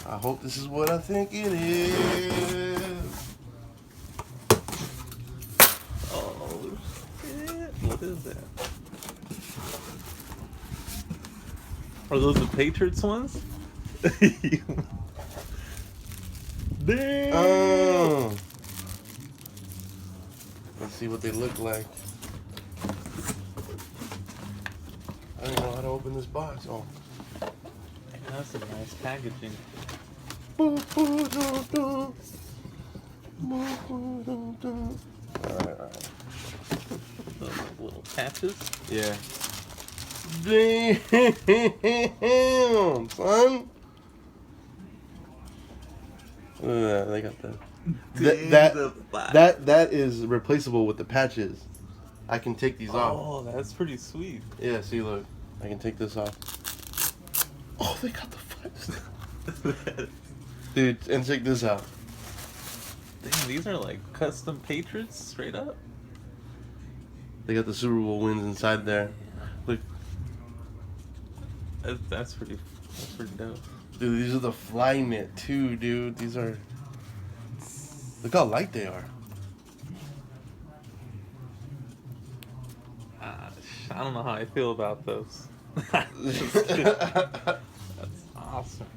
I hope this is what I think it is. Oh shit! What is that? Are those the Patriots ones? Damn! Oh. Let's see what they look like. I don't know how to open this box. Oh. That's some nice packaging. Alright. Those little patches. Yeah. Damn, son. Look at that. They got that is replaceable with the patches. I can take these off. Oh, that's pretty sweet. Yeah, see, look. I can take this off. Oh, they got the flags. Dude, and check this out. Damn, these are like custom Patriots, straight up. They got the Super Bowl wins inside there. Look, That's pretty dope. dude, these are the fly knit too, dude. These are. Look how light they are. I don't know how I feel about those. That's awesome.